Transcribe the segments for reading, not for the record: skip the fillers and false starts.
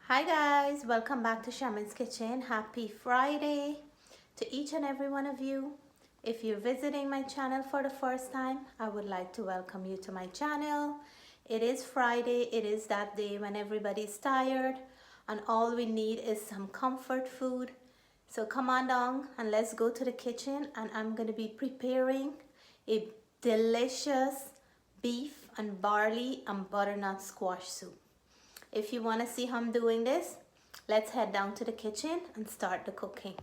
Hi guys, welcome back to Shaman's Kitchen. Happy Friday to each and every one of you. If you're visiting my channel for the first time, I would like to welcome you to my channel. It is Friday, it is that day when everybody's tired and all we need is some comfort food. So come on down and let's go to the kitchen, and I'm going to be preparing a delicious beef and barley and butternut squash soup. If you want to see how I'm doing this, let's head down to the kitchen and start the cooking.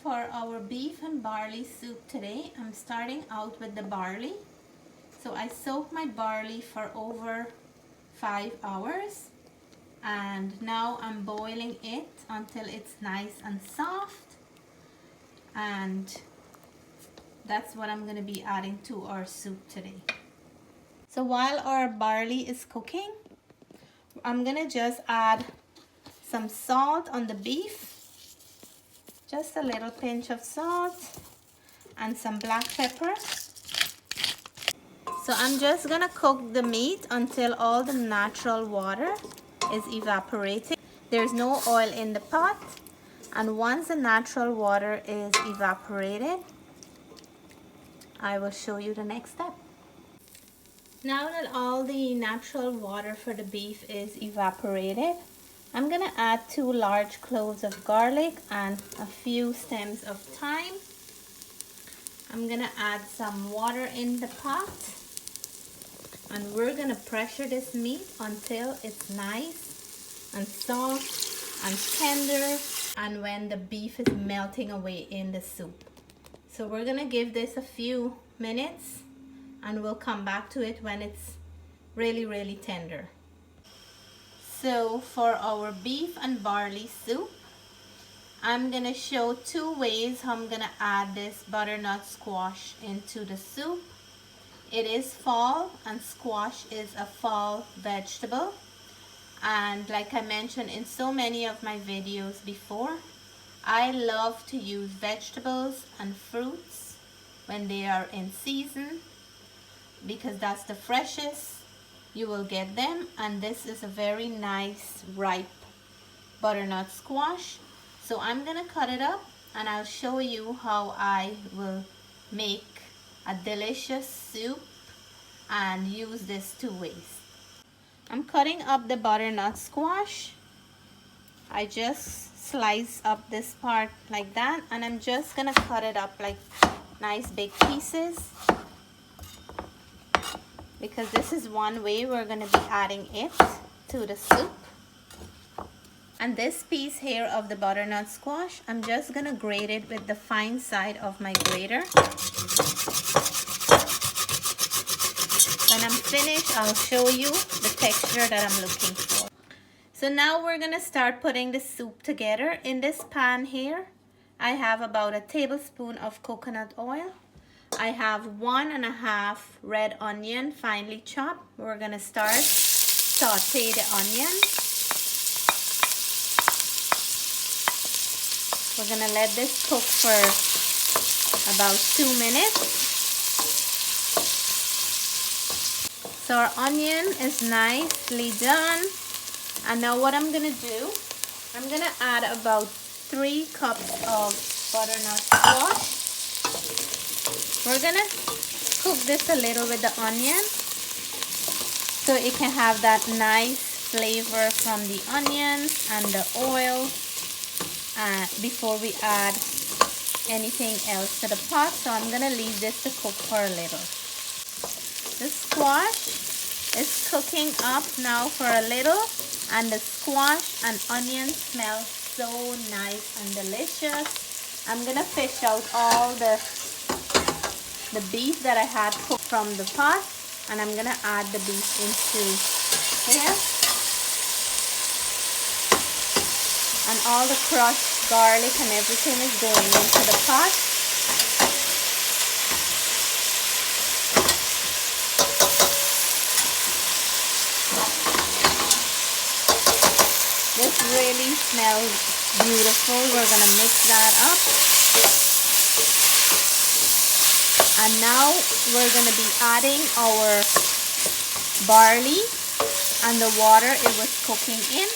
For our beef and barley soup today, I'm starting out with the barley. So I soaked my barley for over 5 hours, and now I'm boiling it until it's nice and soft, and that's what I'm going to be adding to our soup today. So while our barley is cooking, I'm gonna just add some salt on the beef, just a little pinch of salt, and some black pepper. So I'm just gonna cook the meat until all the natural water is evaporated. There's no oil in the pot, and once the natural water is evaporated, I will show you the next step. Now that all the natural water for the beef is evaporated, I'm going to add 2 large cloves of garlic and a few stems of thyme. I'm going to add some water in the pot, and we're going to pressure this meat until it's nice and soft and tender, and when the beef is melting away in the soup. So we're going to give this a few minutes, and we'll come back to it when it's really tender. So for our beef and barley soup, I'm gonna show 2 ways how I'm gonna add this butternut squash into the soup. It is fall, and squash is a fall vegetable, and like I mentioned in so many of my videos before, I love to use vegetables and fruits when they are in season, because that's the freshest you will get them, and this is a very nice ripe butternut squash. So I'm gonna cut it up, and I'll show you how I will make a delicious soup and use this 2 ways. I'm cutting up the butternut squash. I just slice up this part like that, and I'm just gonna cut it up like nice big pieces, because this is one way we're going to be adding it to the soup. And this piece here of the butternut squash, I'm just going to grate it with the fine side of my grater. When I'm finished, I'll show you the texture that I'm looking for. So now we're going to start putting the soup together. In this pan here, I have about a tablespoon of coconut oil. I have 1½ red onion finely chopped. We're gonna start saute the onion. We're gonna let this cook for about 2 minutes. So our onion is nicely done. And now what I'm gonna do, I'm gonna add about 3 cups of butternut squash. We're gonna cook this a little with the onion so it can have that nice flavor from the onions and the oil before we add anything else to the pot. So I'm gonna leave this to cook for a little. The squash is cooking up now for a little, and the squash and onion smell so nice and delicious. I'm gonna fish out all the beef that I had cooked from the pot, and I'm gonna add the beef into here, and all the crushed garlic and everything is going into the pot. This really smells beautiful. We're gonna mix that up. And now we're going to be adding our barley and the water it was cooking in.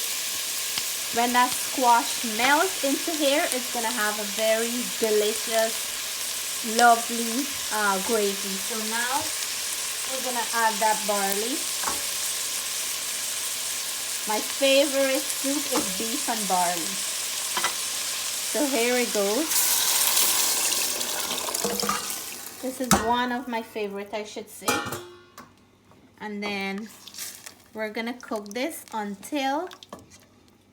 When that squash melts into here, it's gonna have a very delicious, lovely gravy. So now we're gonna add that barley. My favorite soup is beef and barley. So here it goes. This is one of my favorite, I should say. And then we're gonna cook this until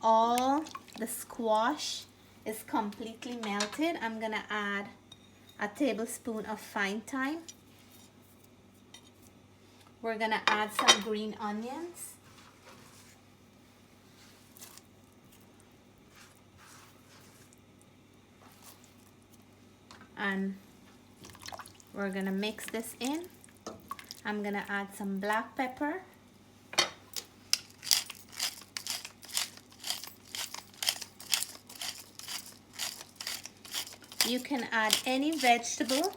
all the squash is completely melted. I'm gonna add a tablespoon of fine thyme. We're gonna add some green onions. And we're gonna mix this in. I'm gonna add some black pepper. You can add any vegetable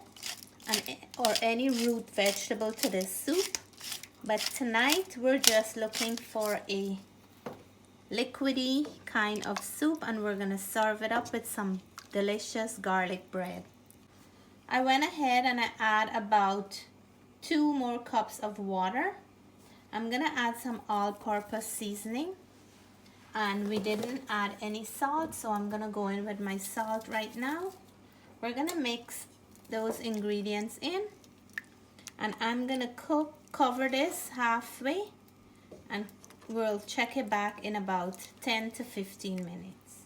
or any root vegetable to this soup, but tonight we're just looking for a liquidy kind of soup, and we're gonna serve it up with some delicious garlic bread. I went ahead and I add about 2 more cups of water. I'm gonna add some all-purpose seasoning, and we didn't add any salt, so I'm gonna go in with my salt right now. We're gonna mix those ingredients in, and I'm gonna cover this halfway, and we'll check it back in about 10 to 15 minutes.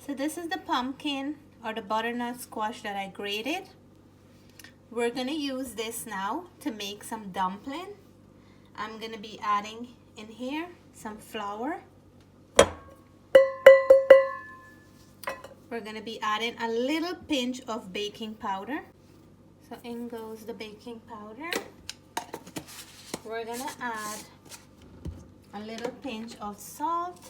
So this is the pumpkin or the butternut squash that I grated. We're gonna use this now to make some dumpling. I'm gonna be adding in here some flour. We're gonna be adding a little pinch of baking powder. So in goes the baking powder. We're gonna add a little pinch of salt,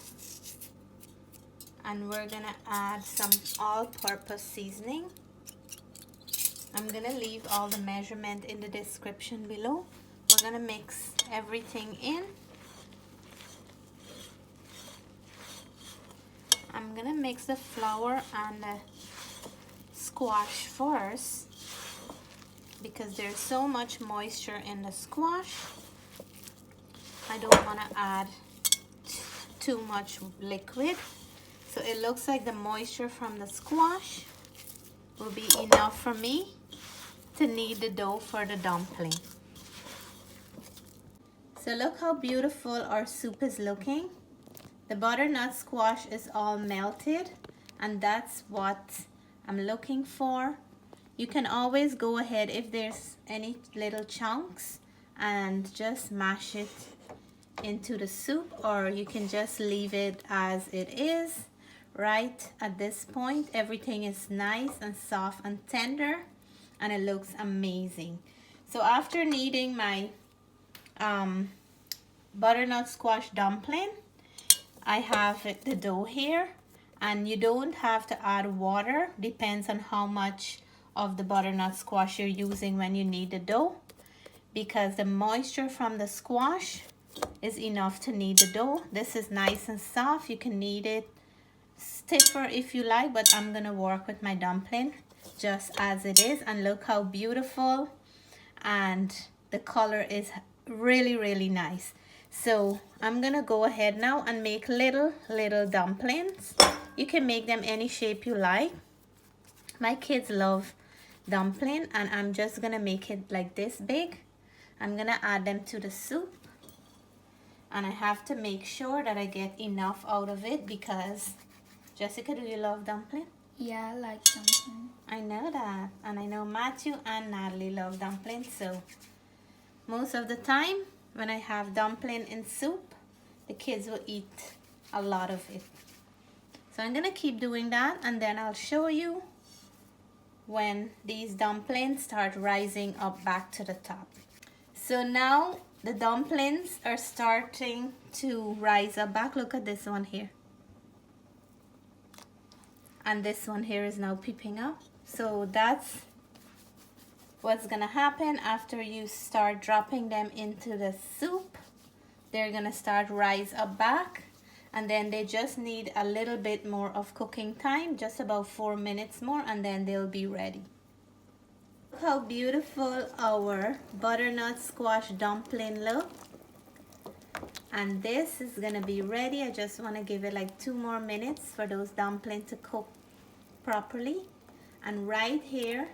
and we're gonna add some all-purpose seasoning. I'm gonna leave all the measurement in the description below. We're gonna mix everything in. I'm gonna mix the flour and the squash first because there's so much moisture in the squash. I don't want to add too much liquid. So it looks like the moisture from the squash will be enough for me to knead the dough for the dumpling. So look how beautiful our soup is looking. The butternut squash is all melted, and that's what I'm looking for. You can always go ahead if there's any little chunks and just mash it into the soup, or you can just leave it as it is. Right at this point, everything is nice and soft and tender, and it looks amazing. So after kneading my butternut squash dumpling, I have the dough here, and you don't have to add water. Depends on how much of the butternut squash you're using when you knead the dough, because the moisture from the squash is enough to knead the dough. This is nice and soft. You can knead it stiffer if you like, but I'm gonna work with my dumpling just as it is. And look how beautiful, and the color is really nice. So I'm gonna go ahead now and make little dumplings. You can make them any shape you like. My kids love dumpling, and I'm just gonna make it like this big. I'm gonna add them to the soup, and I have to make sure that I get enough out of it because Jessica, do you love dumpling? Yeah, I like dumpling. I know that, and I know Matthew and Natalie love dumplings. So most of the time when I have dumpling in soup, the kids will eat a lot of it. So I'm gonna keep doing that, and then I'll show you when these dumplings start rising up back to the top. So now the dumplings are starting to rise up back. Look at this one here. And this one here is now peeping up. So that's what's gonna happen after you start dropping them into the soup. they're gonna start rise up back, and then they just need a little bit more of cooking time, just about 4 minutes more, and then they'll be ready. Look how beautiful our butternut squash dumpling look. And this is gonna be ready. I just wanna give it like 2 more minutes for those dumplings to cook properly. And right here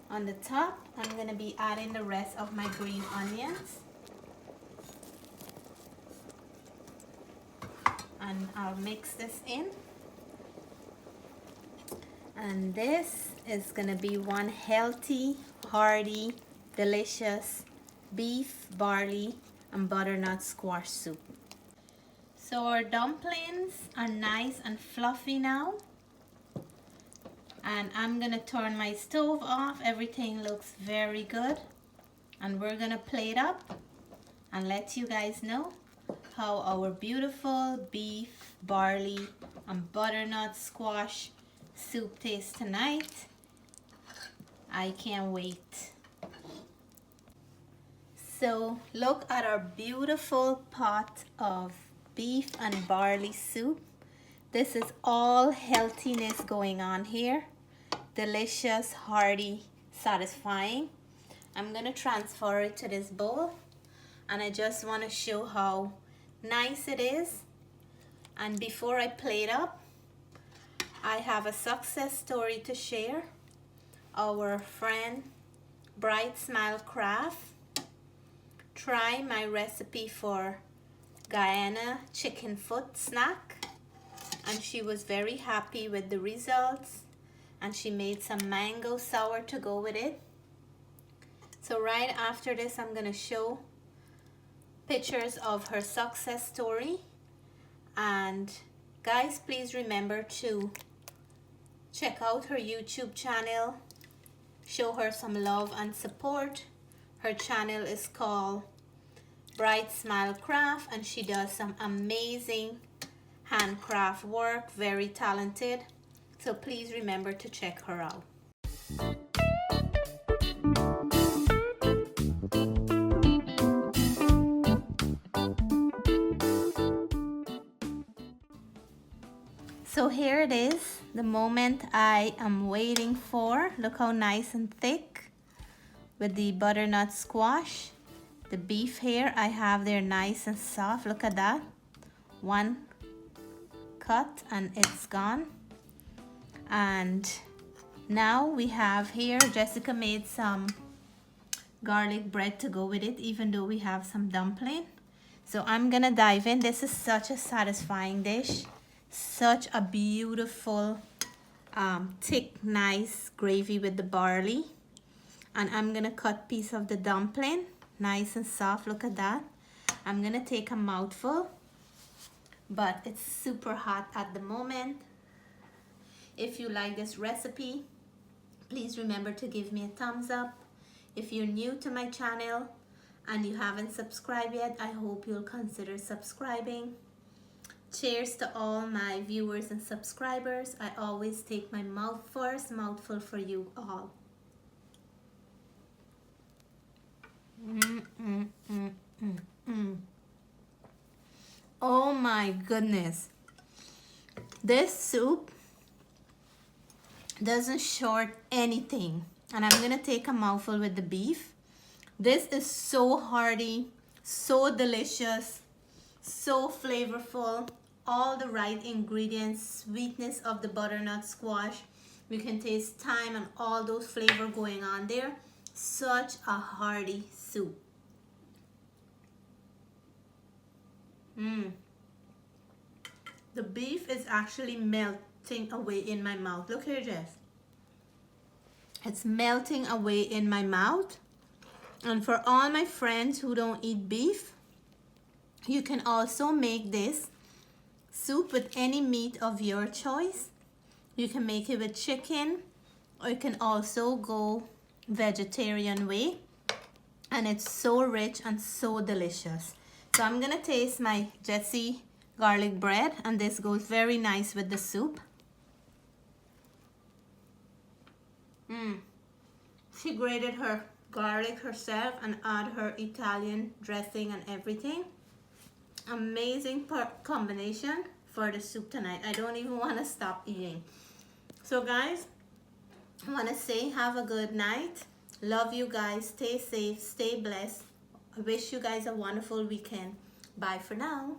on the top, I'm gonna be adding the rest of my green onions. And I'll mix this in. And this is gonna be one healthy, hearty, delicious beef, barley, and butternut squash soup. So our dumplings are nice and fluffy now. And I'm gonna turn my stove off. Everything looks very good. And we're gonna plate up and let you guys know how our beautiful beef, barley, and butternut squash soup tastes tonight. I can't wait. So look at our beautiful pot of beef and barley soup. This is all healthiness going on here. Delicious, hearty, satisfying. I'm gonna transfer it to this bowl, and I just wanna show how nice it is. And before I plate up, I have a success story to share. Our friend Bright Smile Craft tried my recipe for Guyana chicken foot snack, and she was very happy with the results, and she made some mango sour to go with it. So right after this, I'm gonna show pictures of her success story. And guys, please remember to check out her YouTube channel, show her some love and support. Her channel is called Bright Smile Craft, and she does some amazing handcraft work, very talented. So please remember to check her out. So here it is, the moment I am waiting for. Look how nice and thick with the butternut squash. The beef here I have there nice and soft. Look at that. One cut and it's gone. And now we have here, Jessica made some garlic bread to go with it, even though we have some dumpling. So I'm gonna dive in. This is such a satisfying dish. Such a beautiful, thick, nice gravy with the barley. And I'm gonna cut piece of the dumpling, nice and soft. Look at that. I'm gonna take a mouthful, but it's super hot at the moment. If you like this recipe, please remember to give me a thumbs up. If you're new to my channel and you haven't subscribed yet, I hope you'll consider subscribing. Cheers to all my viewers and subscribers. I always take my first mouthful for you all. Oh my goodness. This soup doesn't short anything. And I'm gonna take a mouthful with the beef. This is so hearty, so delicious, so flavorful. All the right ingredients, sweetness of the butternut squash. You can taste thyme and all those flavor going on there. Such a hearty soup. The beef is actually melting away in my mouth. Look here, Jess. It's melting away in my mouth. And for all my friends who don't eat beef, you can also make this soup with any meat of your choice. You can make it with chicken, or you can also go vegetarian way. And it's so rich and so delicious. So I'm gonna taste my Jessie garlic bread, and this goes very nice with the soup. She grated her garlic herself and add her Italian dressing and everything. amazing combination for the soup tonight. I don't even want to stop eating. So guys, I want to say have a good night. Love you guys. Stay safe. Stay blessed. I wish you guys a wonderful weekend. Bye for now.